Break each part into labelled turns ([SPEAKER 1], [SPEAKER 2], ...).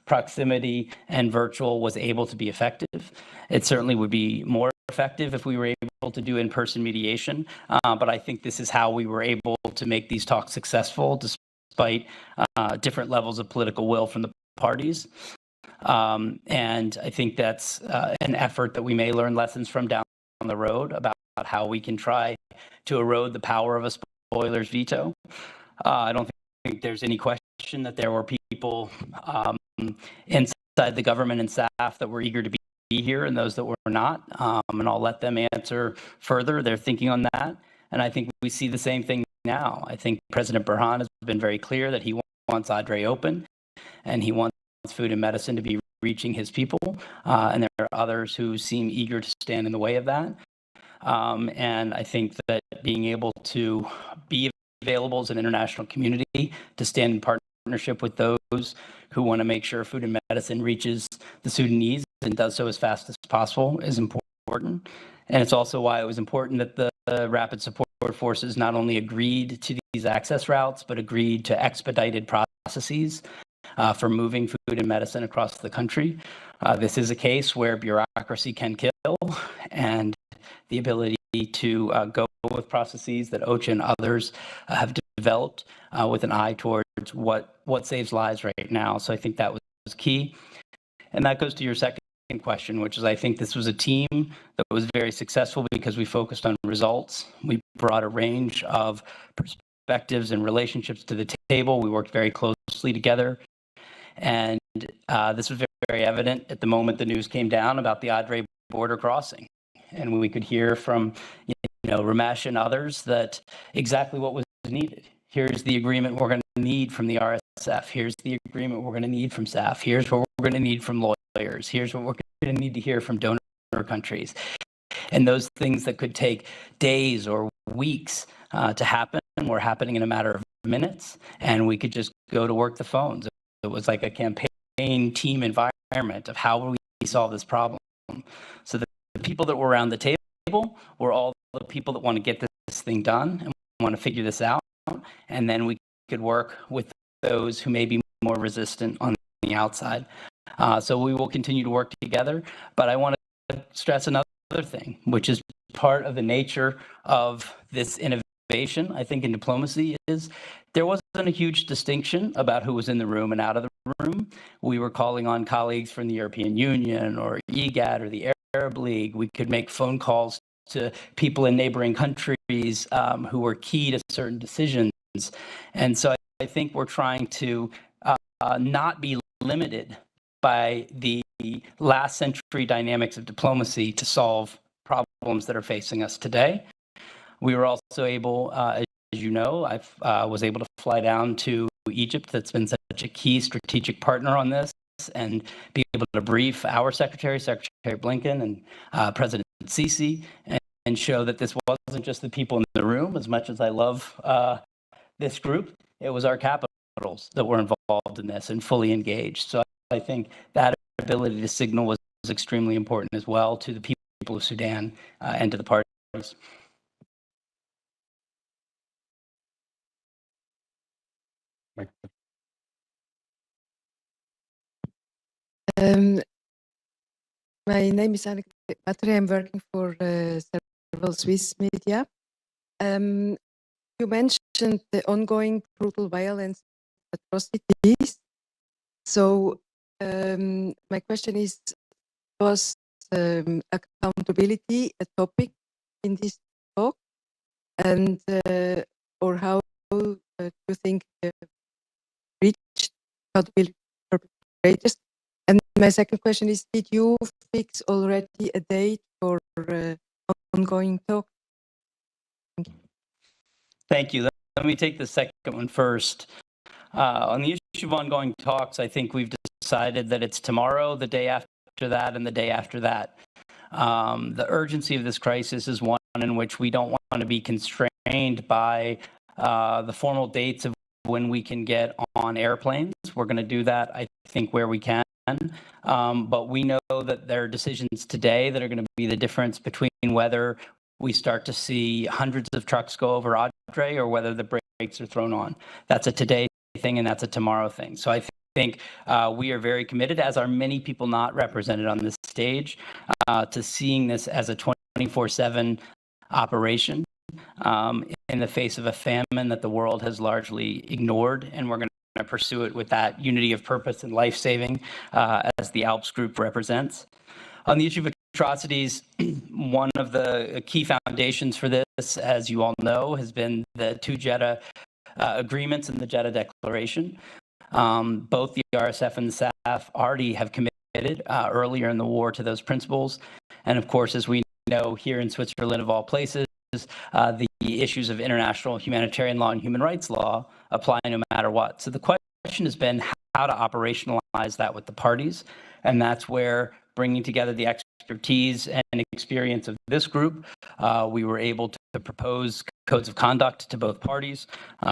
[SPEAKER 1] proximity and virtual was able to be effective. It certainly would be more effective if we were able to do in-person mediation, but I think this is how we were able to make these talks successful despite different levels of political will from the parties. And I think that's an effort that we may learn lessons from down the road about how we can try to erode the power of a spoiler's veto. I don't think there's any question that there were people inside the government and staff that were eager to be here and those that were not, and I'll let them answer further their thinking on that. And I think we see the same thing now. I think President Burhan has been very clear that he wants Adre open, and he wants food and medicine to be reaching his people, and there are others who seem eager to stand in the way of that. And I think that being able to be available as an international community to stand in partnership with those who want to make sure food and medicine reaches the Sudanese and does so as fast as possible is important. And it's also why it was important that the Rapid Support Forces not only agreed to these access routes, but agreed to expedited processes for moving food and medicine across the country. This is a case where bureaucracy can kill, and the ability to go with processes that OCHA and others have developed with an eye towards what saves lives right now. So I think that was key. And that goes to your second question, which is I think this was a team that was very successful because we focused on results. We brought a range of perspectives and relationships to the table. We worked very closely together. And this was very, very evident at the moment the news came down about the Adre border crossing. And we could hear from, Ramesh and others that exactly what was needed. Here's the agreement we're going to need from the RSF. Here's the agreement we're going to need from SAF. Here's what we're going to need from lawyers. Here's what we're going to need to hear from donor countries. And those things that could take days or weeks to happen were happening in a matter of minutes, and we could just go to work the phones. It was like a campaign team environment of how will we solve this problem. So the people that were around the table were all the people that want to get this thing done and want to figure this out. And then we could work with those who may be more resistant on the outside. So we will continue to work together. But I want to stress another thing, which is part of the nature of this innovation, I think, in diplomacy is there wasn't a huge distinction about who was in the room and out of the room. We were calling on colleagues from the European Union or EGAD or the Arab League. We could make phone calls to people in neighboring countries who were key to certain decisions. And so I think we're trying to not be limited by the last century dynamics of diplomacy to solve problems that are facing us today. We were also able, as you know, I was able to fly down to Egypt. That's been such a key strategic partner on this, and be able to brief our Secretary Blinken and President Sisi, and show that this wasn't just the people in the room. As much as I love this group, it was our capitals that were involved in this and fully engaged. So I think that ability to signal was extremely important as well to the people of Sudan and to the parties.
[SPEAKER 2] My name is Anneke Battery. I'm working for several Swiss media. You mentioned the ongoing brutal violence, atrocities. So my question is, was accountability a topic in this talk? And or how do you think reached accountability perpetrators? And my second question is, did you fix already a date for ongoing talk?
[SPEAKER 1] Thank you. Let me take the second one first. On the issue of ongoing talks, I think we've decided that it's tomorrow, the day after that, and the day after that. The urgency of this crisis is one in which we don't want to be constrained by the formal dates of when we can get on airplanes. We're going to do that, I think, where we can. But we know that there are decisions today that are going to be the difference between whether we start to see hundreds of trucks go over Adre or whether the brakes are thrown on. That's a today thing and that's a tomorrow thing. So I think we are very committed, as are many people not represented on this stage, to seeing this as a 24/7 operation in the face of a famine that the world has largely ignored, and we're going to pursue it with that unity of purpose and life-saving as the ALPS group represents. On the issue of atrocities, one of the key foundations for this, as you all know, has been the two Jeddah agreements and the Jeddah Declaration. Both the RSF and the SAF already have committed earlier in the war to those principles. And of course, as we know here in Switzerland, of all places, the issues of international humanitarian law and human rights law apply no matter what. So the question has been how to operationalize that with the parties. And that's where bringing together the expertise and experience of this group, we were able to propose codes of conduct to both parties.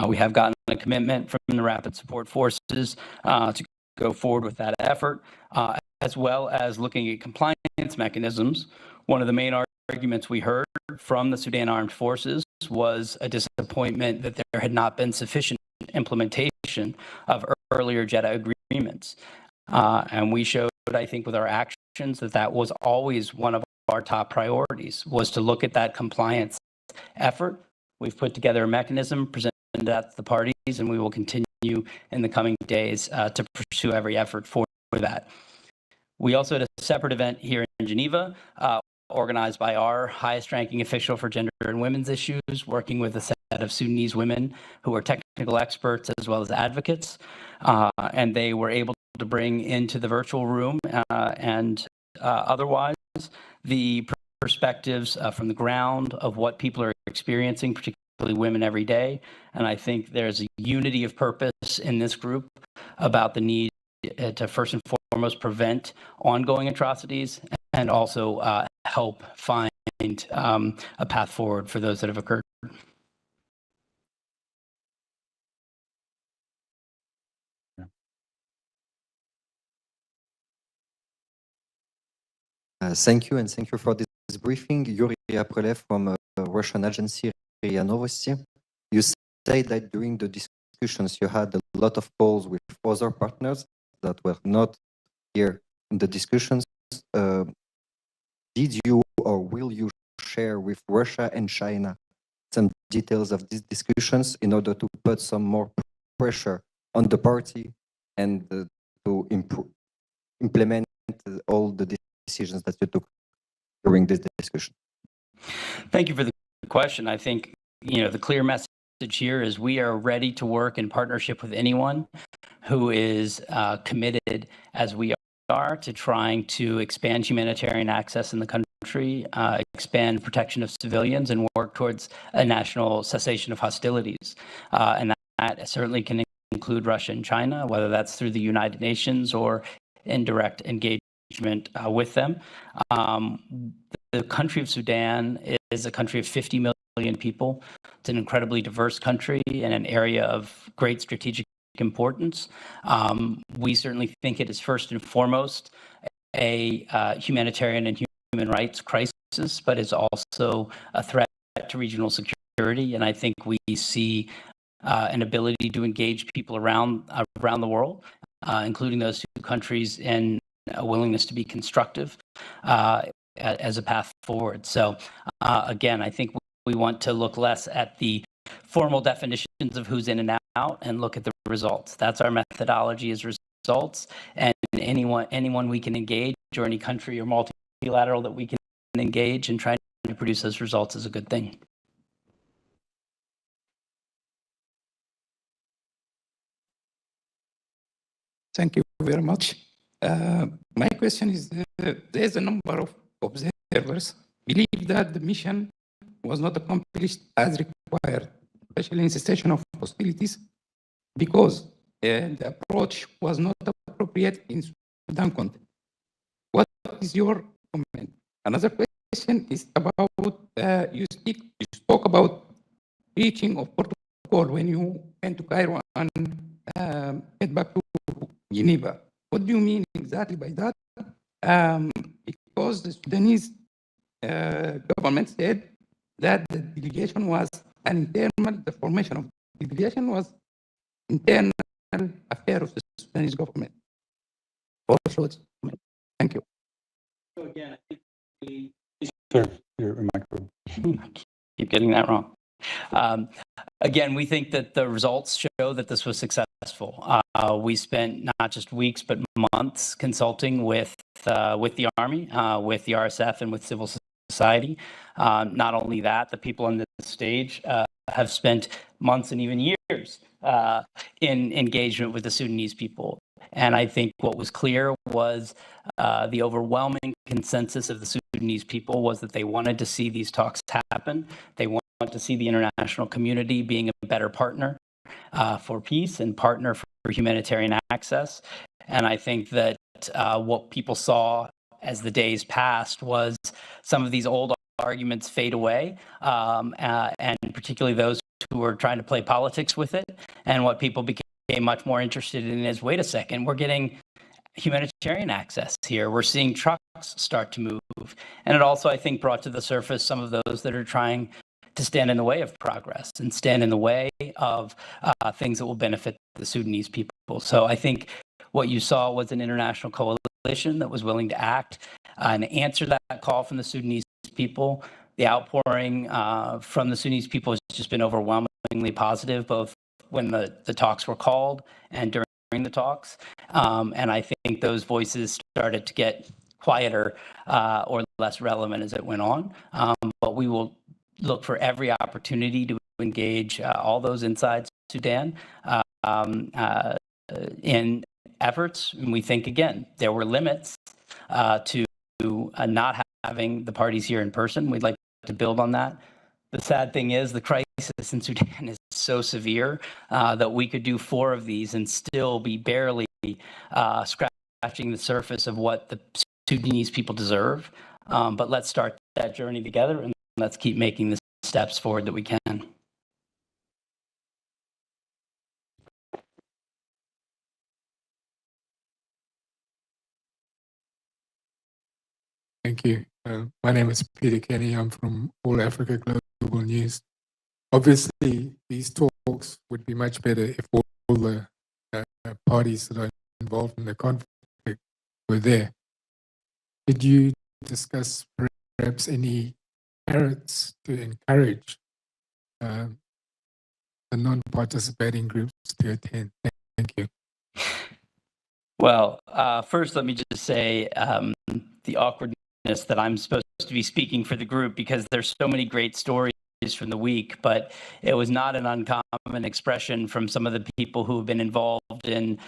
[SPEAKER 1] We have gotten a commitment from the Rapid Support Forces to go forward with that effort, as well as looking at compliance mechanisms. One of the main arguments we heard from the Sudan Armed Forces was a disappointment that there had not been sufficient implementation of earlier Jeddah agreements. And we showed, I think, with our actions that was always one of our top priorities, was to look at that compliance effort. We've put together a mechanism, presented that to the parties, and we will continue in the coming days to pursue every effort for that. We also had a separate event here in Geneva, organized by our highest ranking official for gender and women's issues, working with a set of Sudanese women who are technical experts as well as advocates. And they were able to bring into the virtual room and otherwise the perspectives from the ground of what people are experiencing, particularly women every day. And I think there's a unity of purpose in this group about the need to first and foremost prevent ongoing atrocities and also help find a path forward for those that have occurred.
[SPEAKER 3] Thank you, and thank you for this briefing. Yuri Aprelev from Russian agency RIA Novosti. You say that during the discussions you had a lot of calls with other partners that were not here in the discussions. Did you or will you share with Russia and China some details of these discussions in order to put some more pressure on the party and to implement all the decisions that you took during this discussion?
[SPEAKER 1] Thank you for the question. I think, the clear message here is we are ready to work in partnership with anyone who is committed, as we are, to trying to expand humanitarian access in the country, expand protection of civilians, and work towards a national cessation of hostilities. And that certainly can include Russia and China, whether that's through the United Nations or indirect engagement with them. The country of Sudan is a country of 50 million people. It's an incredibly diverse country in an area of great strategic importance. We certainly think it is first and foremost a humanitarian and human rights crisis, but is also a threat to regional security. And I think we see an ability to engage people around the world, including those two countries, in a willingness to be constructive as a path forward. So again, I think we want to look less at the formal definitions of who's in and out and look at the results. That's our methodology, is results. And anyone we can engage, or any country or multilateral that we can engage and try to produce those results, is a good thing.
[SPEAKER 4] Thank you very much. My question is, there's a number of observers believe that the mission was not accomplished as required, especially in cessation of hostilities, because the approach was not appropriate in Sudan context. What is your comment? Another question is about, you spoke about reaching of protocol when you went to Cairo and get back to Geneva. What do you mean exactly by that? Because the Sudanese government said that the delegation was an internal, the formation of the delegation was internal affair of the Sudanese government. Also, thank you.
[SPEAKER 1] So again, I think we
[SPEAKER 5] Sir, your micro.
[SPEAKER 1] keep getting that wrong. Again, we think that the results show that this was successful. We spent not just weeks but months consulting with the Army, with the RSF, and with civil society. Not only that, the people on this stage have spent months and even years in engagement with the Sudanese people. And I think what was clear was the overwhelming consensus of the Sudanese people was that they wanted to see these talks happen. They want to see the international community being a better partner for peace and partner for humanitarian access. And I think that what people saw as the days passed was some of these old arguments fade away, and particularly those who were trying to play politics with it. And what people became much more interested in is, wait a second, we're getting humanitarian access here. We're seeing trucks start to move. And it also, I think, brought to the surface some of those that are trying to stand in the way of progress and stand in the way of things that will benefit the Sudanese people. So I think what you saw was an international coalition that was willing to act and answer that call from the Sudanese people. The outpouring from the Sudanese people has just been overwhelmingly positive, both when the talks were called and during the talks. And I think those voices started to get quieter or less relevant as it went on. But we will look for every opportunity to engage all those inside Sudan in efforts. And we think, again, there were limits to not having the parties here in person. We'd like to build on that. The sad thing is the crisis in Sudan is so severe that we could do 4 of these and still be barely scratching the surface of what the Sudanese people deserve. But let's start that journey together, and let's keep making the steps forward that we can.
[SPEAKER 6] Thank you. My name is Peter Kenny. I'm from All Africa Global News. Obviously, these talks would be much better if all the parties that are involved in the conflict were there. Did you discuss perhaps any carrots to encourage the non-participating groups to attend? Thank you.
[SPEAKER 1] Well, first, let me just say the awkwardness that I'm supposed to be speaking for the group because there's so many great stories from the week, but it was not an uncommon expression from some of the people who have been involved in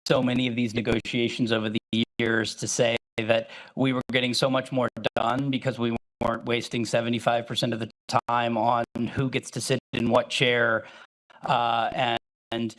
[SPEAKER 1] so many of these negotiations over the years to say that we were getting so much more done because we weren't wasting 75% of the time on who gets to sit in what chair and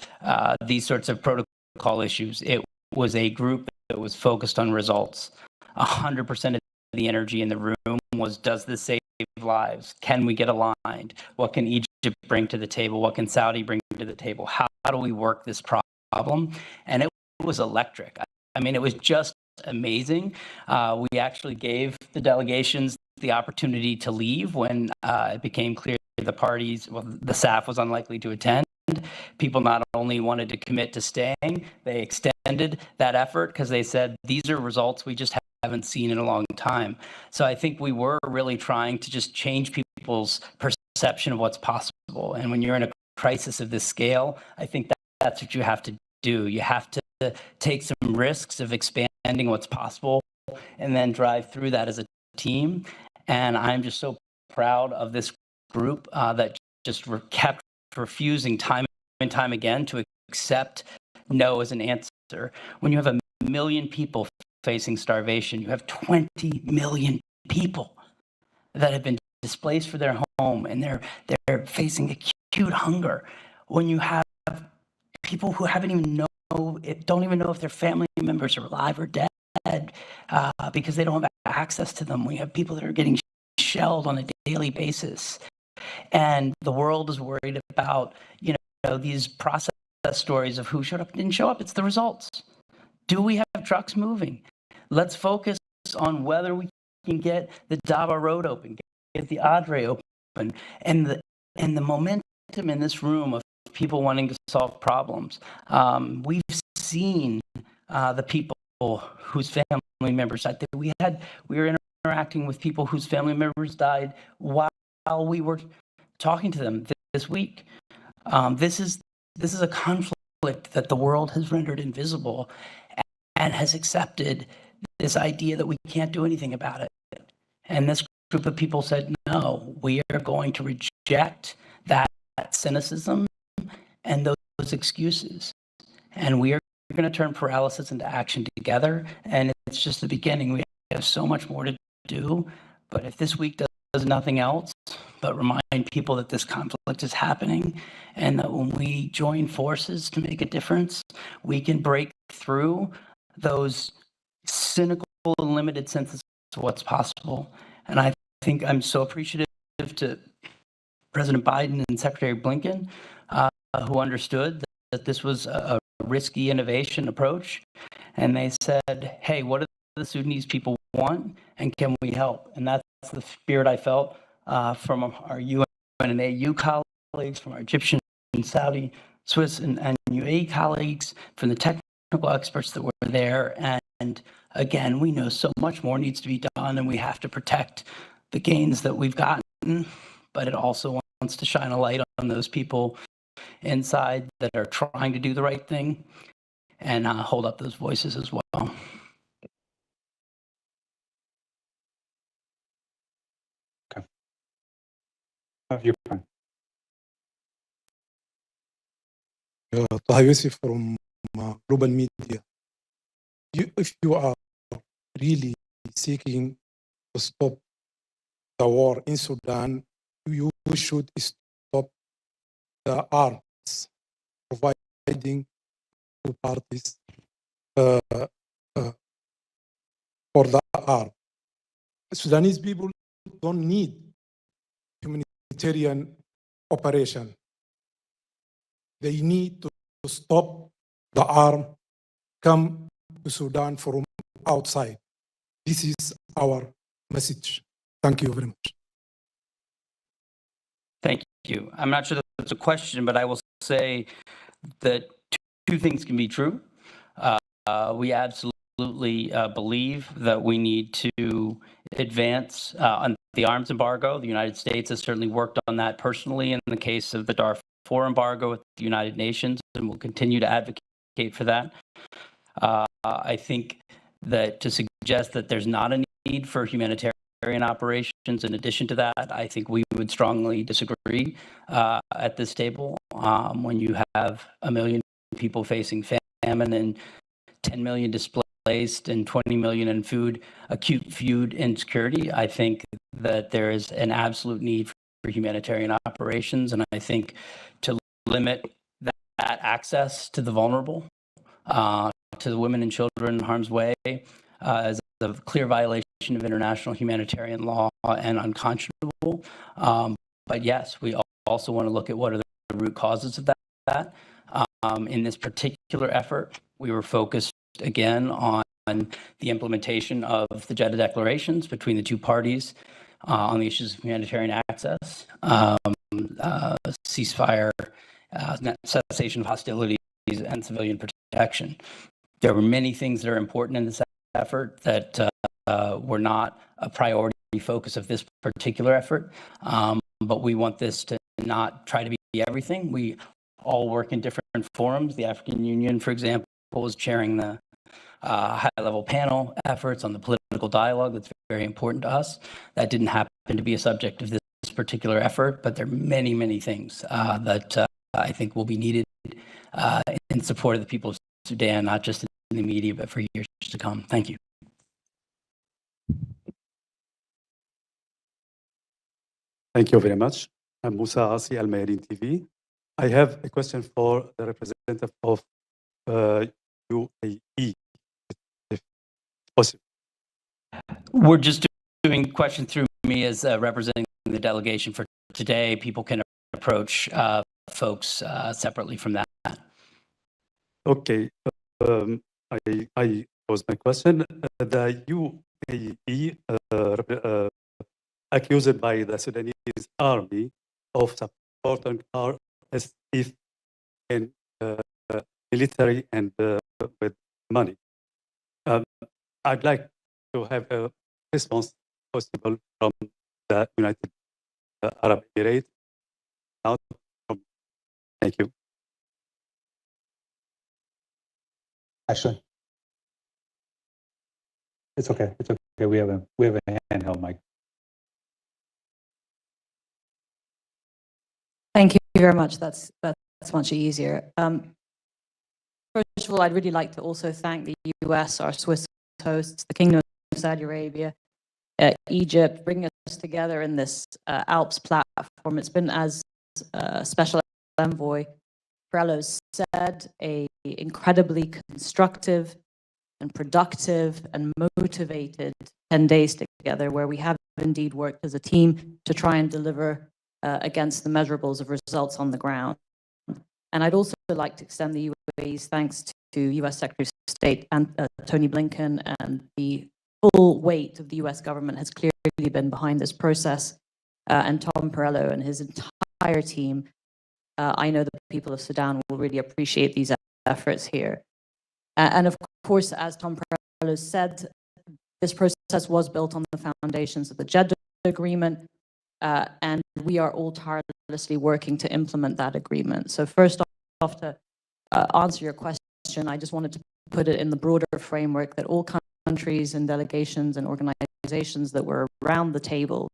[SPEAKER 1] these sorts of protocol issues. It was a group that was focused on results. 100% of the energy in the room was, does this save lives? Can we get aligned? What can Egypt bring to the table? What can Saudi bring to the table? How do we work this problem? And it was electric. I mean, it was just amazing. We actually gave the delegations the opportunity to leave when it became clear the parties, well, the SAF was unlikely to attend. People not only wanted to commit to staying, they extended that effort because they said, these are results we just haven't seen in a long time. So I think we were really trying to just change people's perception of what's possible. And when you're in a crisis of this scale, I think that's what you have to do. You have to take some risks of expanding what's possible and then drive through that as a team. And I'm just so proud of this group that just kept refusing time and time again to accept no as an answer. When you have 1 million people facing starvation, you have 20 million people that have been displaced for their home and they're facing acute hunger. When you have people who don't even know if their family members are alive or dead because they don't have access to them. We have people that are getting shelled on a daily basis. And the world is worried about, these process stories of who showed up and didn't show up. It's the results. Do we have trucks moving? Let's focus on whether we can get the Daba Road open, get the Adre open, and the momentum in this room of people wanting to solve problems. We've seen the people whose family members died. We were interacting with people whose family members died while we were talking to them this week. This is a conflict that the world has rendered invisible and has accepted this idea that we can't do anything about it. And this group of people said, no, we are going to reject that cynicism and those excuses. And we are going to turn paralysis into action together. And it's just the beginning. We have so much more to do. But if this week does nothing else but remind people that this conflict is happening and that when we join forces to make a difference, we can break through those cynical and limited senses of what's possible. And I think I'm so appreciative to President Biden and Secretary Blinken, who understood that this was a risky innovation approach. And they said, hey, what do the Sudanese people want? And can we help? And that's the spirit I felt from our UN and AU colleagues, from our Egyptian, Saudi, Swiss, and UAE colleagues, from the technical experts that were there. And again, we know so much more needs to be done, and we have to protect the gains that we've gotten, but it also wants to shine a light on those people inside that are trying to do the right thing and hold up those voices as well.
[SPEAKER 5] You're fine.
[SPEAKER 7] Taha Yusuf from Global Media. If you are really seeking to stop the war in Sudan, you should stop the arms, providing two parties for the arm. Sudanese people don't need humanitarian operation. They need to stop the arm come to Sudan from outside. This is our message. Thank you very much.
[SPEAKER 1] Thank you. I'm not sure that's a question, but I will say that two things can be true. We absolutely believe that we need to advance on the arms embargo. The United States has certainly worked on that personally in the case of the Darfur embargo with the United Nations, and will continue to advocate for that. I think that to suggest that there's not a need for humanitarian operations in addition to that, I think we would strongly disagree at this table. When you have 1 million people facing famine and 10 million displaced and 20 million in acute food insecurity, I think that there is an absolute need for humanitarian operations. And I think to limit that access to the vulnerable, to the women and children in harm's way, is a clear violation of international humanitarian law and unconscionable. But yes, we also want to look at what are the root causes of that. In this particular effort, we were focused again on the implementation of the Jeddah declarations between the two parties on the issues of humanitarian access, ceasefire, cessation of hostilities, and civilian protection. There were many things that are important in this effort that were not a priority focus of this particular effort, but we want this to not try to be everything. We all work in different forums. The African Union, for example, is chairing the high-level panel efforts on the political dialogue. That's very important to us. That didn't happen to be a subject of this particular effort, but there are many, many things that I think will be needed in support of the people of Sudan, not just in the media, but for years to come. Thank you.
[SPEAKER 5] Thank you very much. I'm Musa Asi, Al Mayadeen TV. I have a question for the representative of UAE, if possible.
[SPEAKER 1] We're just doing questions through me as representing the delegation for today. People can approach folks separately from that.
[SPEAKER 5] Okay. I pose my question. The UAE accused by the Sudanese army of supporting RSF in military and with money. I'd like to have a response possible from the United Arab Emirates. Thank you.
[SPEAKER 8] Ashley. It's okay. It's okay. We have a handheld mic.
[SPEAKER 9] Thank you very much. That's much easier. First of all, I'd really like to also thank the US, our Swiss hosts, the Kingdom of Saudi Arabia, Egypt, bringing us together in this ALPS platform. It's been, as Special Envoy Borrello said, a incredibly constructive and productive and motivated 10 days together, where we have indeed worked as a team to try and deliver against the measurables of results on the ground. And I'd also like to extend the UAE's thanks to US Secretary of State and Tony Blinken, and the full weight of the US government has clearly been behind this process, and Tom Borrello and his entire team. I know the people of Sudan will really appreciate these efforts here. And of course, as Tom Borrello said, this process was built on the foundations of the Jeddah Agreement, and we are all tirelessly working to implement that agreement. So first off, to answer your question, I just wanted to put it in the broader framework that all countries and delegations and organizations that were around the table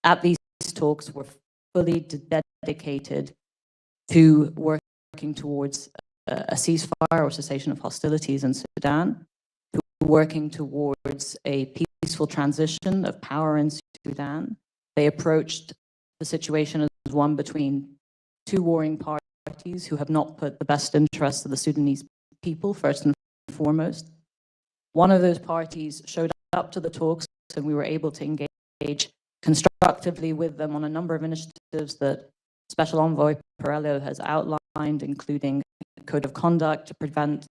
[SPEAKER 9] at these talks were fully dedicated to working towards a ceasefire or cessation of hostilities in Sudan, to working towards a peaceful transition of power in Sudan. They approached the situation as one between two warring parties who have not put the best interests of the Sudanese people first and foremost. One of those parties showed up to the talks, and we were able to engage constructively with them on a number of initiatives that Special Envoy Borrello has outlined, including a code of conduct to prevent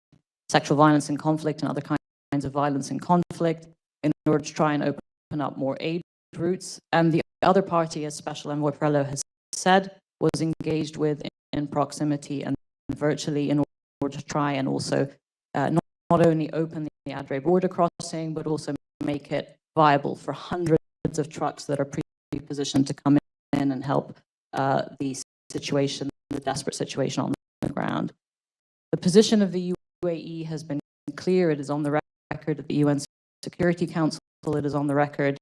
[SPEAKER 9] sexual violence in conflict and other kinds of violence in conflict, in order to try and open up more aid routes. And the other party, as Special Envoy Borrello has said, was engaged with in proximity and virtually in order to try and also not only open the Adre border crossing, but also make it viable for hundreds of trucks that are pre-positioned to come in and help the situation, the desperate situation on the ground. The position of the UAE has been clear. It is on the record at the UN Security Council. It is on the record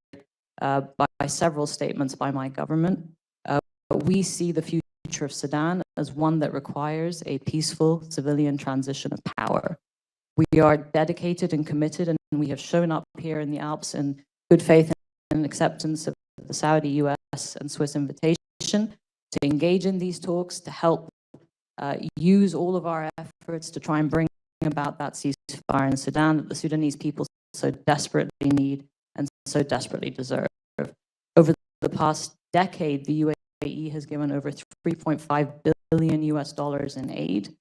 [SPEAKER 9] by several statements by my government. But we see the future of Sudan as one that requires a peaceful civilian transition of power. We are dedicated and committed, and we have shown up here in the Alps in good faith and acceptance of the Saudi, US, and Swiss invitation to engage in these talks, to help use all of our efforts to try and bring about that ceasefire in Sudan that the Sudanese people so desperately need and so desperately deserve. Over the past decade, the UAE has given over $3.5 billion in aid.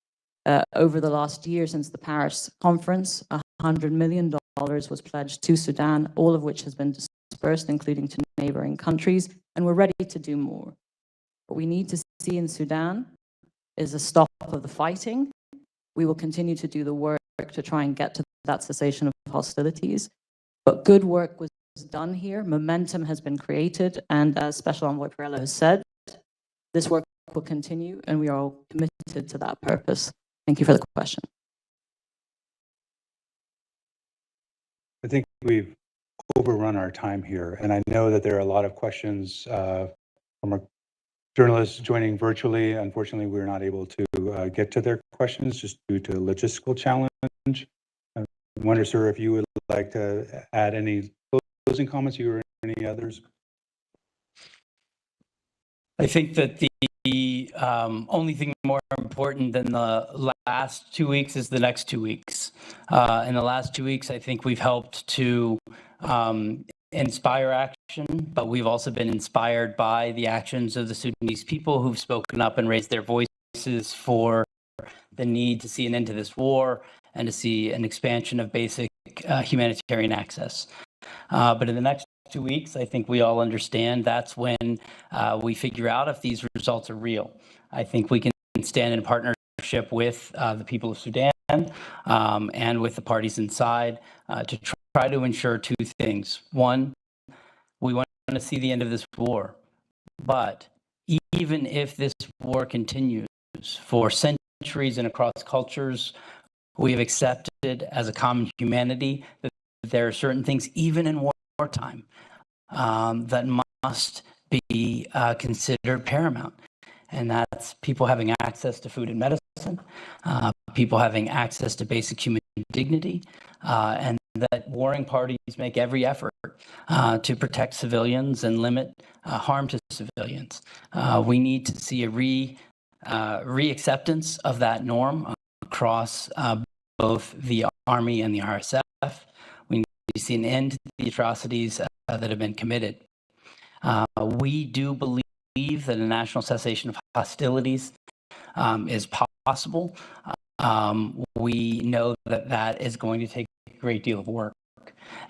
[SPEAKER 9] Over the last year, since the Paris conference, $100 million was pledged to Sudan, all of which has been dispersed, including to neighboring countries, and we're ready to do more. What we need to see in Sudan is a stop of the fighting. We will continue to do the work to try and get to that cessation of hostilities. But good work was done here. Momentum has been created. And as Special Envoy Borrello has said, this work will continue, and we are all committed to that purpose. Thank you for the question.
[SPEAKER 8] I think we've overrun our time here, and I know that there are a lot of questions from our journalists joining virtually. Unfortunately, we're not able to get to their questions just due to logistical challenge. I wonder, sir, if you would like to add any closing comments, you or any others?
[SPEAKER 1] I think that the only thing more important than the last 2 weeks is the next 2 weeks. In the last 2 weeks, I think we've helped to inspire action, but we've also been inspired by the actions of the Sudanese people who've spoken up and raised their voices for the need to see an end to this war and to see an expansion of basic humanitarian access. But in the next 2 weeks, I think we all understand that's when we figure out if these results are real. I think we can stand in partnership partnership with the people of Sudan and with the parties inside to try to ensure two things. One, we want to see the end of this war, but even if this war continues for centuries and across cultures, we have accepted as a common humanity that there are certain things, even in wartime, that must be considered paramount. And that's people having access to food and medicine, people having access to basic human dignity, and that warring parties make every effort to protect civilians and limit harm to civilians. We need to see a re-acceptance of that norm across both the Army and the RSF. We need to see an end to the atrocities that have been committed. We do believe that a national cessation of hostilities is possible. We know that that is going to take a great deal of work.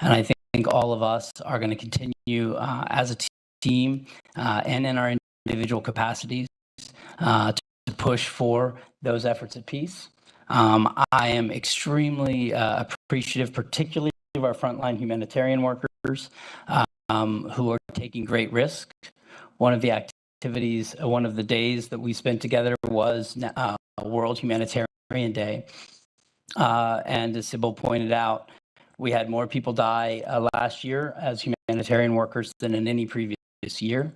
[SPEAKER 1] And I think all of us are going to continue as a team and in our individual capacities to push for those efforts at peace. I am extremely appreciative, particularly of our frontline humanitarian workers who are taking great risk. One of the activities, one of the days that we spent together was World Humanitarian Day. And as Sybil pointed out, we had more people die last year as humanitarian workers than in any previous year.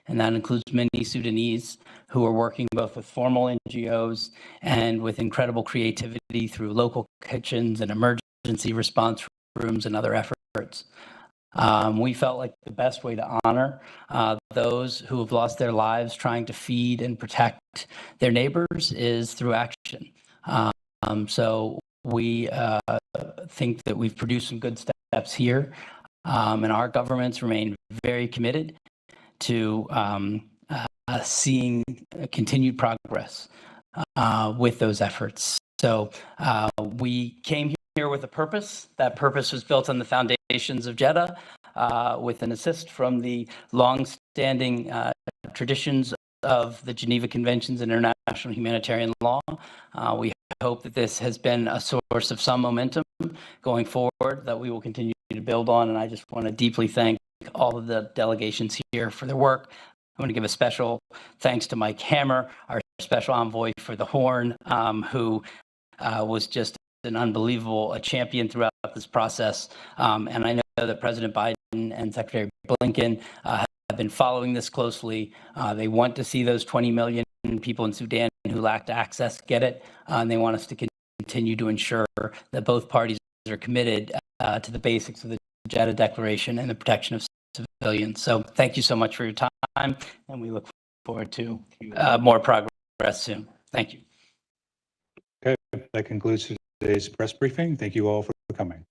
[SPEAKER 1] And that includes many Sudanese who are working both with formal NGOs and with incredible creativity through local kitchens and emergency response rooms and other efforts. We felt like the best way to honor those who have lost their lives trying to feed and protect their neighbors is through action. So we think that we've produced some good steps here, and our governments remain very committed to seeing continued progress with those efforts. So we came here with a purpose. That purpose was built on the foundations of Jeddah with an assist from the long-standing traditions of the Geneva Conventions and international humanitarian law. We hope that this has been a source of some momentum going forward that we will continue to build on. And I just want to deeply thank all of the delegations here for their work. I want to give a special thanks to Mike Hammer, our special envoy for the Horn, who was just an unbelievable champion throughout this process. And I know that President Biden and Secretary Blinken have been following this closely. They want to see those 20 million people in Sudan who lacked access get it. And they want us to continue to ensure that both parties are committed to the basics of the Jeddah Declaration and the protection of civilians. So thank you so much for your time, and we look forward to more progress soon. Thank you.
[SPEAKER 8] Okay, that concludes today's press briefing. Thank you all for coming.